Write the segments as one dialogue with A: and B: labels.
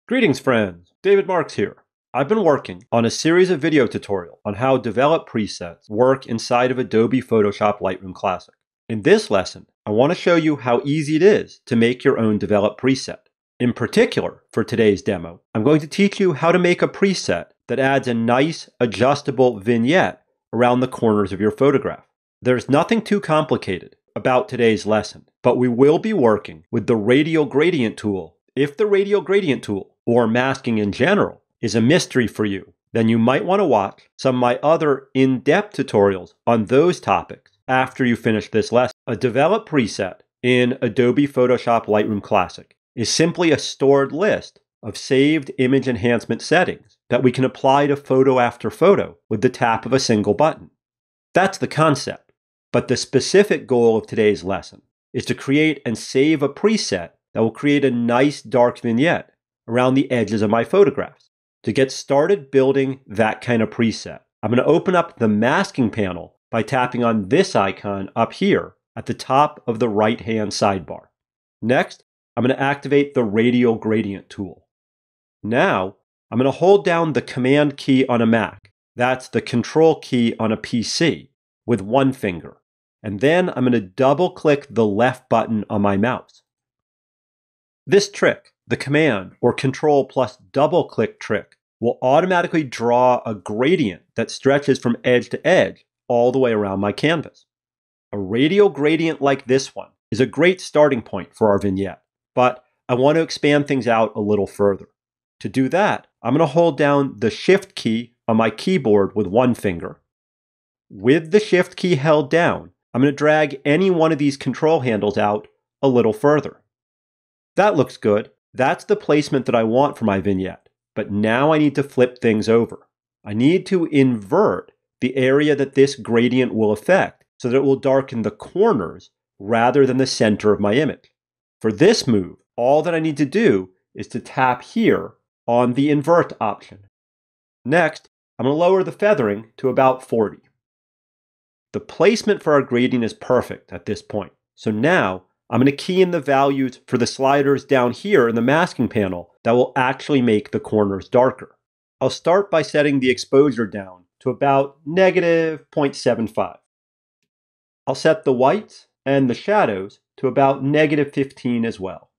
A: Greetings friends, David Marks here. I've been working on a series of video tutorials on how develop presets work inside of Adobe Photoshop Lightroom Classic. In this lesson, I want to show you how easy it is to make your own develop preset. In particular, for today's demo, I'm going to teach you how to make a preset that adds a nice adjustable vignette around the corners of your photograph. There's nothing too complicated about today's lesson, but we will be working with the Radial Gradient Tool. If the Radial Gradient Tool, or masking in general, is a mystery for you, then you might want to watch some of my other in-depth tutorials on those topics after you finish this lesson. A develop preset in Adobe Photoshop Lightroom Classic is simply a stored list of saved image enhancement settings that we can apply to photo after photo with the tap of a single button. That's the concept, but the specific goal of today's lesson is to create and save a preset that will create a nice dark vignette around the edges of my photographs. To get started building that kind of preset, I'm going to open up the masking panel by tapping on this icon up here at the top of the right-hand sidebar. Next, I'm going to activate the Radial Gradient Tool. Now, I'm going to hold down the Command key on a Mac, that's the Control key on a PC, with one finger. And then I'm going to double-click the left button on my mouse. This trick, the Command or Control plus double-click trick, will automatically draw a gradient that stretches from edge to edge all the way around my canvas. A radial gradient like this one is a great starting point for our vignette, but I want to expand things out a little further. To do that, I'm going to hold down the Shift key on my keyboard with one finger. With the Shift key held down, I'm going to drag any one of these control handles out a little further. That looks good. That's the placement that I want for my vignette. But now I need to flip things over. I need to invert the area that this gradient will affect so that it will darken the corners rather than the center of my image. For this move, all that I need to do is to tap here on the invert option. Next, I'm going to lower the feathering to about 40. The placement for our gradient is perfect at this point. So now I'm going to key in the values for the sliders down here in the masking panel that will actually make the corners darker. I'll start by setting the exposure down to about -0.75. I'll set the whites and the shadows to about -15 as well.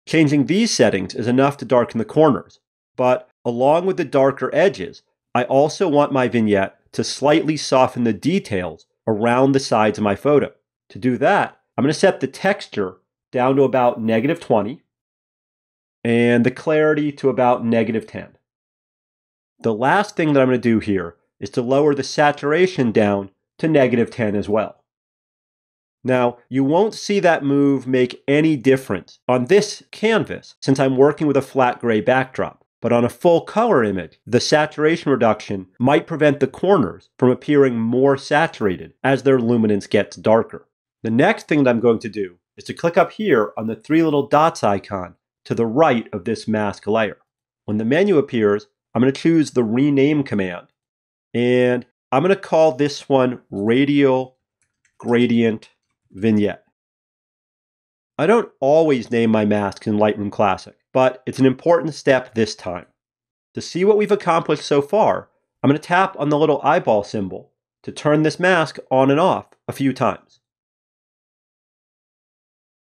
A: Changing these settings is enough to darken the corners, but along with the darker edges, I also want my vignette to slightly soften the details around the sides of my photo. To do that, I'm going to set the texture down to about -20 and the clarity to about -10. The last thing that I'm going to do here is to lower the saturation down to -10 as well. Now, you won't see that move make any difference on this canvas since I'm working with a flat gray backdrop. But on a full color image, the saturation reduction might prevent the corners from appearing more saturated as their luminance gets darker. The next thing that I'm going to do is to click up here on the three little dots icon to the right of this mask layer. When the menu appears, I'm going to choose the rename command, and I'm going to call this one Radial Gradient Vignette. I don't always name my masks in Lightroom Classic, but it's an important step this time. To see what we've accomplished so far, I'm going to tap on the little eyeball symbol to turn this mask on and off a few times.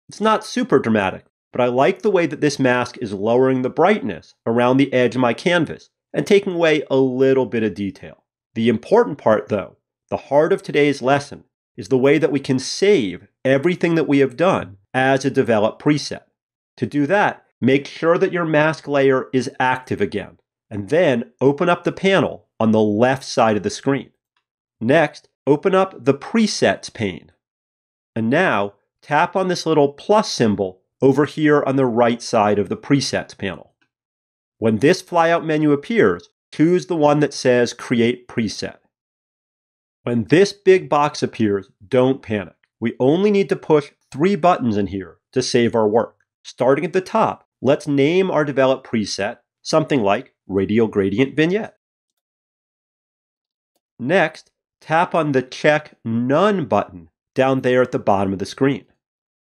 A: It's not super dramatic, but I like the way that this mask is lowering the brightness around the edge of my canvas and taking away a little bit of detail. The important part though, the heart of today's lesson, is the way that we can save everything that we have done as a develop preset. To do that, make sure that your mask layer is active again, and then open up the panel on the left side of the screen. Next, open up the presets pane. And now, tap on this little plus symbol over here on the right side of the presets panel. When this flyout menu appears, choose the one that says Create Preset. When this big box appears, don't panic. We only need to push 3 buttons in here to save our work. Starting at the top, let's name our develop preset something like Radial Gradient Vignette. Next, tap on the Check None button down there at the bottom of the screen.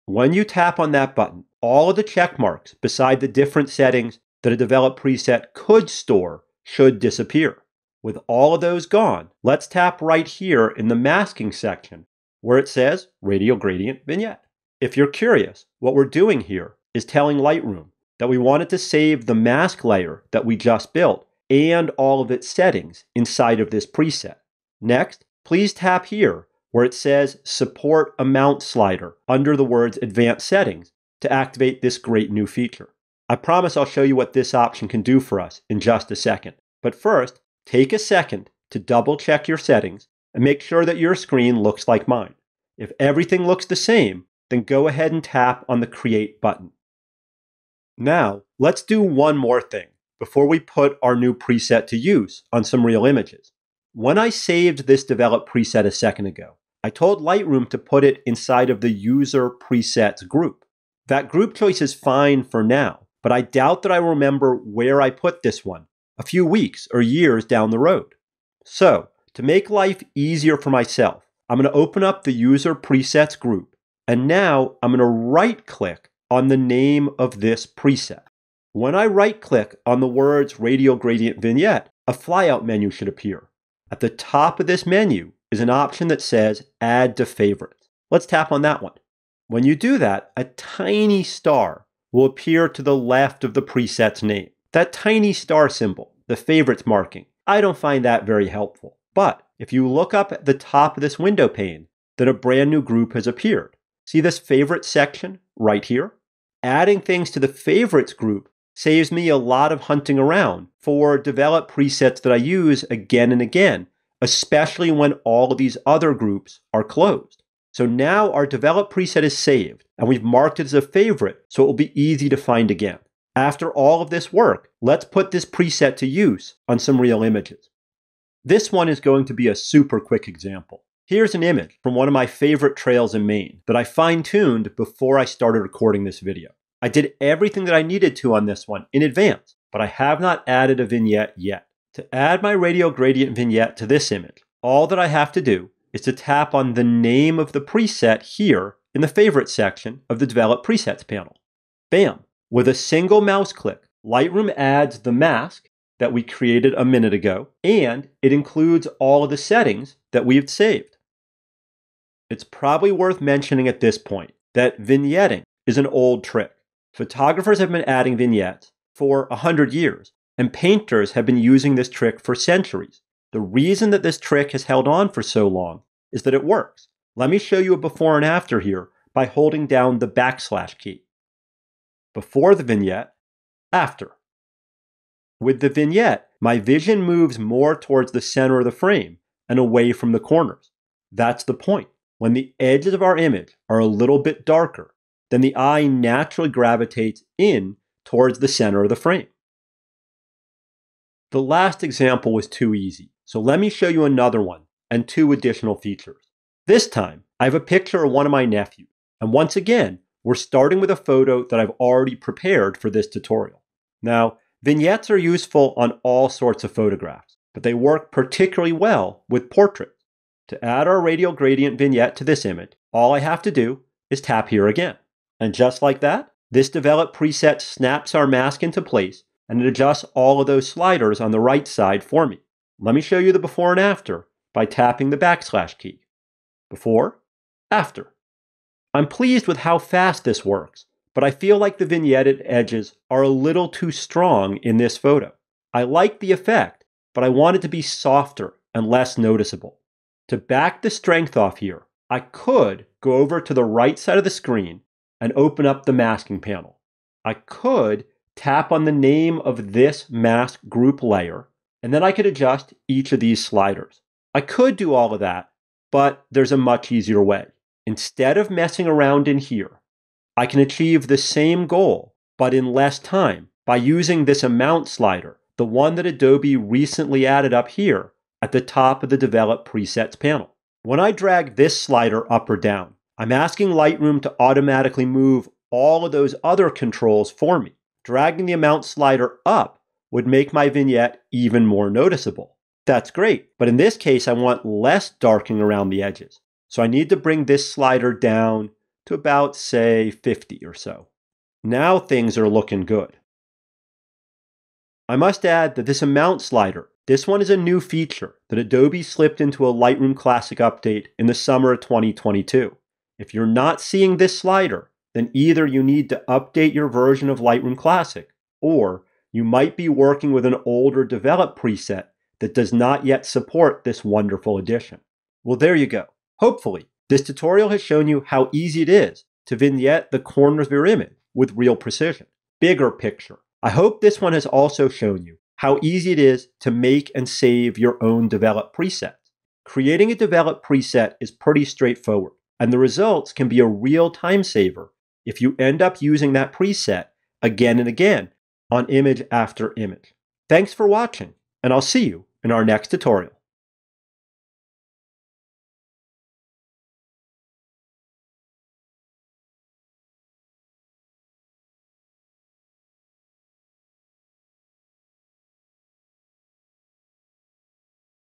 A: When you tap on that button, all of the check marks beside the different settings that a developed preset could store should disappear. With all of those gone, let's tap right here in the masking section where it says Radial Gradient Vignette. If you're curious, what we're doing here is telling Lightroom that we wanted to save the mask layer that we just built and all of its settings inside of this preset. Next, please tap here where it says Support Amount Slider under the words Advanced Settings to activate this great new feature. I promise I'll show you what this option can do for us in just a second. But first, take a second to double check your settings and make sure that your screen looks like mine. If everything looks the same, then go ahead and tap on the Create button. Now, let's do one more thing before we put our new preset to use on some real images. When I saved this developed preset a second ago, I told Lightroom to put it inside of the User Presets group. That group choice is fine for now, but I doubt that I remember where I put this one a few weeks or years down the road. So, to make life easier for myself, I'm going to open up the User Presets group, and now I'm going to right-click on the name of this preset. When I right-click on the words Radial Gradient Vignette, a flyout menu should appear. At the top of this menu is an option that says Add to Favorites. Let's tap on that one. When you do that, a tiny star will appear to the left of the preset's name. That tiny star symbol, the favorites marking, I don't find that very helpful. But if you look up at the top of this window pane, then a brand new group has appeared. See this favorites section right here? Adding things to the favorites group saves me a lot of hunting around for developed presets that I use again and again, especially when all of these other groups are closed. So now our developed preset is saved, and we've marked it as a favorite, so it will be easy to find again. After all of this work, let's put this preset to use on some real images. This one is going to be a super quick example. Here's an image from one of my favorite trails in Maine that I fine-tuned before I started recording this video. I did everything that I needed to on this one in advance, but I have not added a vignette yet. To add my Radial Gradient Vignette to this image, all that I have to do is to tap on the name of the preset here in the Favorites section of the Develop Presets panel. Bam! With a single mouse click, Lightroom adds the mask that we created a minute ago, and it includes all of the settings that we've saved. It's probably worth mentioning at this point that vignetting is an old trick. Photographers have been adding vignettes for 100 years, and painters have been using this trick for centuries. The reason that this trick has held on for so long is that it works. Let me show you a before and after here by holding down the backslash key. Before the vignette, after. With the vignette, my vision moves more towards the center of the frame and away from the corners. That's the point. When the edges of our image are a little bit darker, then the eye naturally gravitates in towards the center of the frame. The last example was too easy, so let me show you another one and two additional features. This time, I have a picture of one of my nephews, and once again, we're starting with a photo that I've already prepared for this tutorial. Now, vignettes are useful on all sorts of photographs, but they work particularly well with portraits. To add our Radial Gradient Vignette to this image, all I have to do is tap here again. And just like that, this developed preset snaps our mask into place and it adjusts all of those sliders on the right side for me. Let me show you the before and after by tapping the backslash key. Before, after. I'm pleased with how fast this works, but I feel like the vignetted edges are a little too strong in this photo. I like the effect, but I want it to be softer and less noticeable. To back the strength off here, I could go over to the right side of the screen and open up the masking panel. I could tap on the name of this mask group layer, and then I could adjust each of these sliders. I could do all of that, but there's a much easier way. Instead of messing around in here, I can achieve the same goal, but in less time by using this amount slider, the one that Adobe recently added up here at the top of the Develop Presets panel. When I drag this slider up or down, I'm asking Lightroom to automatically move all of those other controls for me. Dragging the amount slider up would make my vignette even more noticeable. That's great, but in this case, I want less darkening around the edges. So I need to bring this slider down to about, say, 50 or so. Now things are looking good. I must add that this amount slider, this one is a new feature that Adobe slipped into a Lightroom Classic update in the summer of 2022. If you're not seeing this slider, then either you need to update your version of Lightroom Classic, or you might be working with an older developed preset that does not yet support this wonderful addition. Well, there you go. Hopefully, this tutorial has shown you how easy it is to vignette the corners of your image with real precision. Bigger picture. I hope this one has also shown you how easy it is to make and save your own developed presets. Creating a developed preset is pretty straightforward, and the results can be a real time saver if you end up using that preset again and again on image after image. Thanks for watching, and I'll see you in our next tutorial.